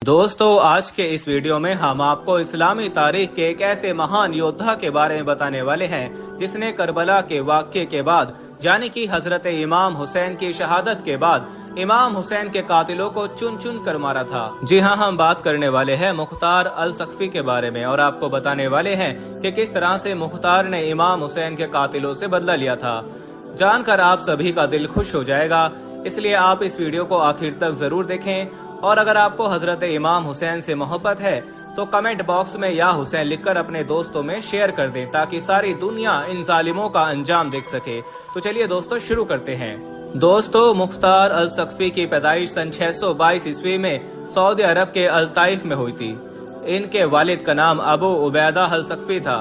दोस्तों, आज के इस वीडियो में हम आपको इस्लामी तारीख के एक ऐसे महान योद्धा के बारे में बताने वाले हैं जिसने करबला के वाक़ये के बाद यानी कि हजरत इमाम हुसैन की शहादत के बाद इमाम हुसैन के कातिलों को चुन चुन कर मारा था। जी हाँ, हम बात करने वाले हैं मुख्तार अल सकफी के बारे में और आपको बताने वाले हैं कि किस तरह से मुख्तार ने इमाम हुसैन के कातिलों से बदला लिया था। जानकर आप सभी का दिल खुश हो जाएगा, इसलिए आप इस वीडियो को आखिर तक जरूर देखें। और अगर आपको हजरत इमाम हुसैन से मोहब्बत है तो कमेंट बॉक्स में या हुसैन लिखकर अपने दोस्तों में शेयर कर दें ताकि सारी दुनिया इन जालिमों का अंजाम देख सके। तो चलिए दोस्तों, शुरू करते हैं। दोस्तों, मुख्तार अल सकफी की पैदाइश सन 622 ईस्वी में सऊदी अरब के अल ताइफ में हुई थी। इनके वालिद का नाम अबू उबैदा अल सकफी था।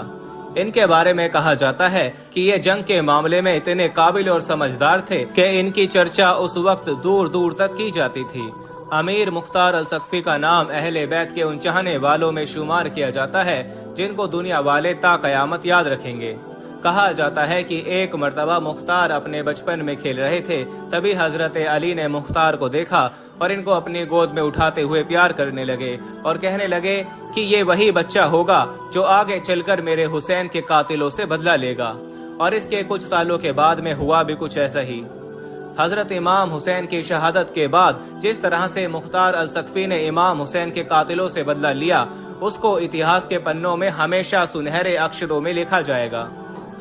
इनके बारे में कहा जाता है कि ये जंग के मामले में इतने काबिल और समझदार थे कि इनकी चर्चा उस वक्त दूर दूर तक की जाती थी। अमीर मुख्तार अल सकफी का नाम अहले बैत के उन चाहने वालों में शुमार किया जाता है जिनको दुनिया वाले ता कयामत याद रखेंगे। कहा जाता है कि एक मर्तबा मुख्तार अपने बचपन में खेल रहे थे, तभी हजरत अली ने मुख्तार को देखा और इनको अपनी गोद में उठाते हुए प्यार करने लगे और कहने लगे कि ये वही बच्चा होगा जो आगे चलकर मेरे हुसैन के कातिलों से बदला लेगा। और इसके कुछ सालों के बाद में हुआ भी कुछ ऐसा ही। हजरत इमाम हुसैन की शहादत के बाद जिस तरह से मुख्तार अल सकफी ने इमाम हुसैन के कातिलों से बदला लिया, उसको इतिहास के पन्नों में हमेशा सुनहरे अक्षरों में लिखा जाएगा।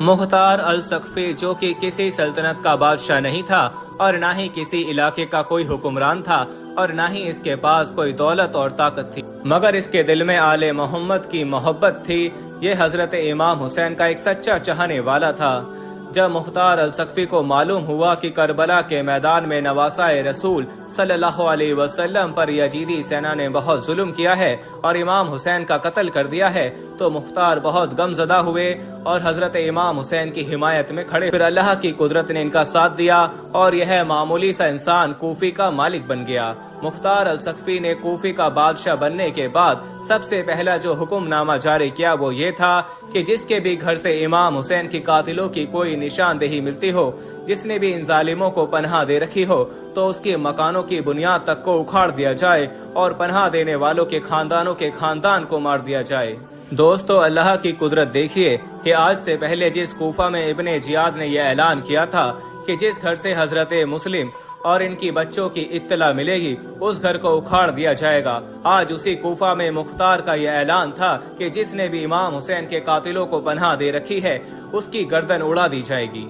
मुख्तार अल सकफी जो कि किसी सल्तनत का बादशाह नहीं था और न ही किसी इलाके का कोई हुक्मरान था और न ही इसके पास कोई दौलत और ताकत थी, मगर इसके दिल में आले मोहम्मद की मोहब्बत थी। ये हजरत इमाम हुसैन का एक सच्चा चाहने वाला था। जब मुख्तार अल सकफी को मालूम हुआ कि करबला के मैदान में नवासाए रसूल सल्लल्लाहु अलैहि वसल्लम पर यजीदी सेना ने बहुत जुल्म किया है और इमाम हुसैन का कत्ल कर दिया है, तो मुख्तार बहुत गमजदा हुए और हजरत इमाम हुसैन की हिमायत में खड़े। फिर अल्लाह की कुदरत ने इनका साथ दिया और यह मामूली सा इंसान कूफी का मालिक बन गया। मुख्तार अल सकफी ने कूफी का बादशाह बनने के बाद सबसे पहला जो हुक्मनामा जारी किया वो ये था कि जिसके भी घर से इमाम हुसैन की कातिलों की कोई निशानदेही मिलती हो, जिसने भी इन जालिमों को पनाह दे रखी हो, तो उसके मकानों की बुनियाद तक को उखाड़ दिया जाए और पनाह देने वालों के खानदानों के खानदान को मार दिया जाए। दोस्तों, अल्लाह की कुदरत देखिए कि आज से पहले जिस कूफा में इब्ने जियाद ने यह ऐलान किया था कि जिस घर से हजरत मुस्लिम और इनकी बच्चों की इत्तला मिलेगी उस घर को उखाड़ दिया जाएगा, आज उसी कूफा में मुख्तार का यह ऐलान था कि जिसने भी इमाम हुसैन के कातिलों को पनाह दे रखी है उसकी गर्दन उड़ा दी जाएगी।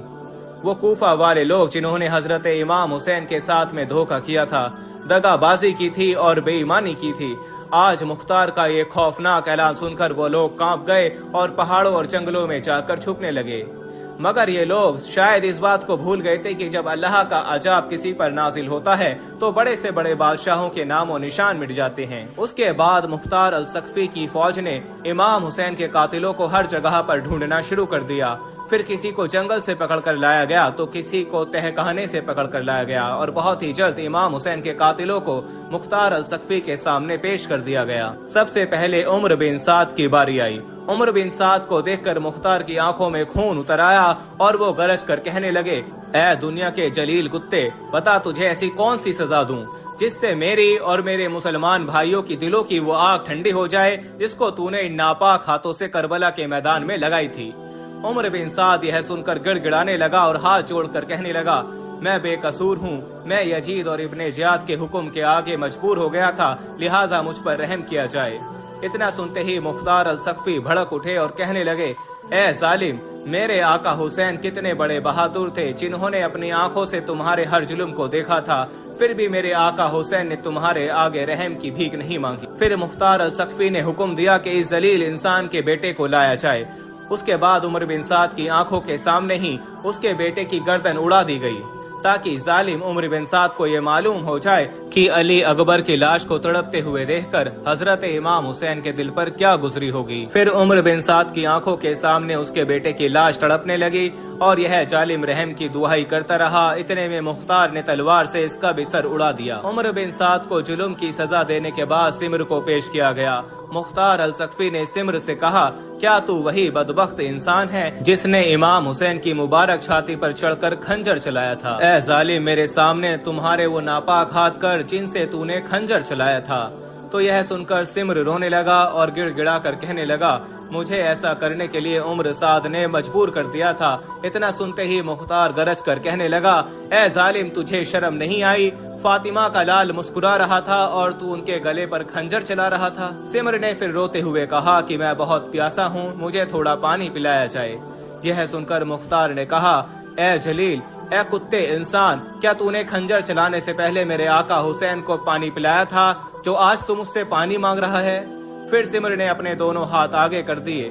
वो कूफा वाले लोग जिन्होंने हजरत इमाम हुसैन के साथ में धोखा किया था, दगाबाजी की थी और बेईमानी की थी, आज मुख्तार का ये खौफनाक ऐलान सुनकर वो लोग कांप गए और पहाड़ों और जंगलों में जाकर छुपने लगे। मगर ये लोग शायद इस बात को भूल गए थे कि जब अल्लाह का अजाब किसी पर नाजिल होता है तो बड़े से बड़े बादशाहों के नामो निशान मिट जाते हैं। उसके बाद मुख्तार अल सकफी की फौज ने इमाम हुसैन के कातिलों को हर जगह पर ढूंढना शुरू कर दिया। फिर किसी को जंगल से पकड़कर लाया गया तो किसी को तहखाने से पकड़कर लाया गया और बहुत ही जल्द इमाम हुसैन के कातिलों को मुख्तार अल सकफी के सामने पेश कर दिया गया। सबसे पहले उमर बिन साद की बारी आई। उमर बिन साद को देखकर मुख्तार की आंखों में खून उतर आया और वो गरज कर कहने लगे, ऐ दुनिया के जलील कुत्ते, बता तुझे ऐसी कौन सी सजा दूं जिससे मेरी और मेरे मुसलमान भाइयों की दिलों की वो आग ठंडी हो जाए जिसको तूने इन नापाक हाथों से करबला के मैदान में लगाई थी। उमर बिन साद यह सुनकर गिड़गिड़ाने लगा और हाथ जोड़कर कहने लगा, मैं बेकसूर हूँ, मैं यजीद और इब्ने जियाद के हुक्म के आगे मजबूर हो गया था, लिहाजा मुझ पर रहम किया जाए। इतना सुनते ही मुख्तार अल सकफी भड़क उठे और कहने लगे, ए जालिम, मेरे आका हुसैन कितने बड़े बहादुर थे जिन्होंने अपनी आंखों से तुम्हारे हर जुल्म को देखा था, फिर भी मेरे आका हुसैन ने तुम्हारे आगे रहम की भीख नहीं मांगी। फिर मुख्तार अल सकफी ने हुक्म दिया कि इस जलील इंसान के बेटे को लाया जाए। उसके बाद उमर बिन साद की आंखों के सामने ही उसके बेटे की गर्दन उड़ा दी गई ताकि जालिम उमर बिन साद को ये मालूम हो जाए कि अली अकबर की लाश को तड़पते हुए देखकर हजरत इमाम हुसैन के दिल पर क्या गुजरी होगी। फिर उमर बिन साद की आंखों के सामने उसके बेटे की लाश तड़पने लगी और यह जालिम रहम की दुआई करता रहा। इतने में मुख्तार ने तलवार से इसका भी सर उड़ा दिया। उमर बिन साद को जुल्म की सजा देने के बाद सिमर को पेश किया गया। मुख्तार अल सकफी ने सिमर से कहा, क्या तू वही बदबख्त इंसान है जिसने इमाम हुसैन की मुबारक छाती पर चढ़कर खंजर चलाया था? ए जालिम, मेरे सामने तुम्हारे वो नापाक हाथ कर जिनसे तूने खंजर चलाया था। تو یہ سن کر سمر رونے لگا اور گڑ گڑا کر کہنے لگا مجھے ایسا کرنے کے لیے عمر سعد نے مجبور کر دیا تھا۔ اتنا سنتے ہی مختار گرج کر کہنے لگا اے ظالم تجھے شرم نہیں آئی؟ فاطمہ کا لال مسکرا رہا تھا اور تو ان کے گلے پر خنجر چلا رہا تھا۔ سمر نے پھر روتے ہوئے کہا کہ میں بہت پیاسا ہوں، مجھے تھوڑا پانی پلایا جائے۔ یہ سن کر مختار نے کہا اے جلیل، اے کتے انسان، کیا تو نے خنجر چلانے سے پہلے میرے آقا حسین کو پانی پلایا تھا جو آج تم اس سے پانی مانگ رہا ہے؟ پھر سمر نے اپنے دونوں ہاتھ آگے کر دیے۔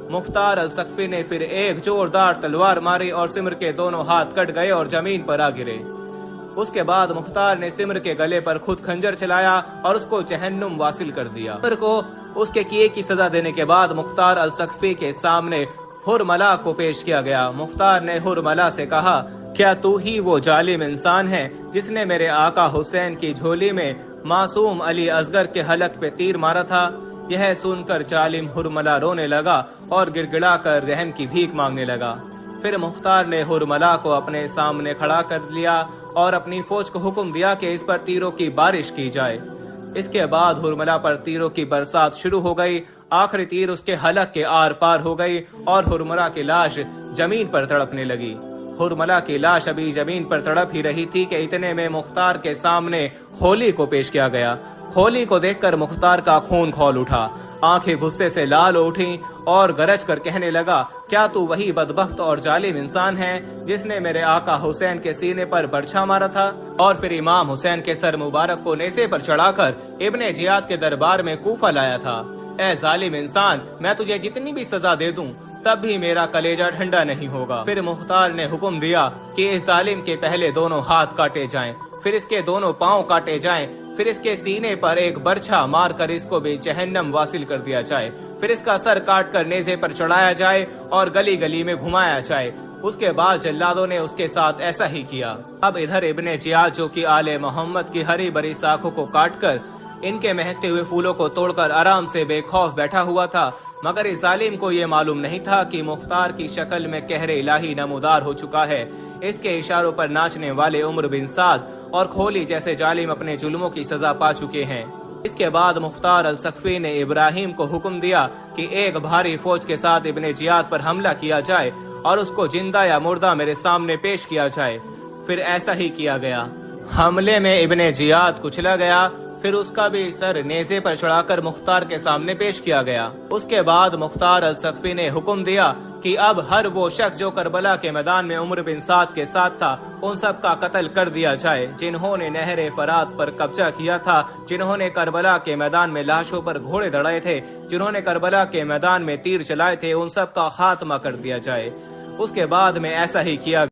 مختار الثقفی نے پھر ایک زوردار تلوار ماری اور سمر کے دونوں ہاتھ کٹ گئے اور زمین پر آ گرے۔ اس کے بعد مختار نے سمر کے گلے پر خود خنجر چلایا اور اس کو جہنم واصل کر دیا۔ سمر کو اس کے کیے کی سزا دینے کے بعد مختار الثقفی کے سامنے حرملہ کو پیش کیا گیا۔ مختار نے حرملہ سے کہا کیا تو ہی وہ ظالم انسان ہے جس نے میرے آقا حسین کی جھولی میں معصوم علی اصغر کے حلق پہ تیر مارا تھا؟ یہ سن کر ظالم حرملہ رونے لگا اور گڑ گڑا کر رحم کی بھیک مانگنے لگا۔ پھر مختار نے حرملہ کو اپنے سامنے کھڑا کر لیا اور اپنی فوج کو حکم دیا کہ اس پر تیروں کی بارش کی جائے۔ اس کے بعد حرملہ پر تیروں کی برسات شروع ہو گئی۔ آخری تیر اس کے حلق کے آر پار ہو گئی اور حرملہ کی لاش زمین پر تڑپنے لگی۔ حرملہ کی لاش ابھی زمین پر تڑپ ہی رہی تھی کہ اتنے میں مختار کے سامنے خولی کو پیش کیا گیا۔ خولی کو دیکھ کر مختار کا خون کھول اٹھا، آنکھیں غصے سے لال اٹھی اور گرج کر کہنے لگا کیا تو وہی بدبخت اور ظالم انسان ہے جس نے میرے آقا حسین کے سینے پر برچھا مارا تھا اور پھر امام حسین کے سر مبارک کو نیزے پر چڑھا کر ابن زیاد کے دربار میں کوفہ لایا تھا؟ اے ظالم انسان، میں تجھے جتنی بھی سزا دے دوں تب بھی میرا کلیجہ ٹھنڈا نہیں ہوگا۔ پھر مختار نے حکم دیا کہ اس ظالم کے پہلے دونوں ہاتھ کاٹے جائیں، پھر اس کے دونوں پاؤں کاٹے جائیں، پھر اس کے سینے پر ایک برچھا مار کر اس کو بھی جہنم واصل کر دیا جائے، پھر اس کا سر کاٹ کر نیزے پر چڑھایا جائے اور گلی گلی میں گھمایا جائے۔ اس کے بعد جلادوں نے اس کے ساتھ ایسا ہی کیا۔ اب ادھر ابن زیاد جو کہ آل محمد کی ہری بری ساکھوں کو کاٹ کر ان کے مہکتے ہوئے پھولوں کو توڑ کر آرام سے بے خوف بیٹھا ہوا تھا، مگر اس ظالم کو یہ معلوم نہیں تھا کہ مختار کی شکل میں قہر الہی نمودار ہو چکا ہے۔ اس کے اشاروں پر ناچنے والے عمر بن سعد اور کھولی جیسے ظالم اپنے ظلموں کی سزا پا چکے ہیں۔ اس کے بعد مختار الثقفی نے ابراہیم کو حکم دیا کہ ایک بھاری فوج کے ساتھ ابن زیاد پر حملہ کیا جائے اور اس کو زندہ یا مردہ میرے سامنے پیش کیا جائے۔ پھر ایسا ہی کیا گیا۔ حملے میں ابن زیاد کچلا گیا، پھر اس کا بھی سر نیزے پر چڑھا کر مختار کے سامنے پیش کیا گیا۔ اس کے بعد مختار الثقفی نے حکم دیا کہ اب ہر وہ شخص جو کربلا کے میدان میں عمر بن سعد کے ساتھ تھا ان سب کا قتل کر دیا جائے، جنہوں نے نہر فرات پر قبضہ کیا تھا، جنہوں نے کربلا کے میدان میں لاشوں پر گھوڑے دڑائے تھے، جنہوں نے کربلا کے میدان میں تیر چلائے تھے، ان سب کا خاتمہ کر دیا جائے۔ اس کے بعد میں ایسا ہی کیا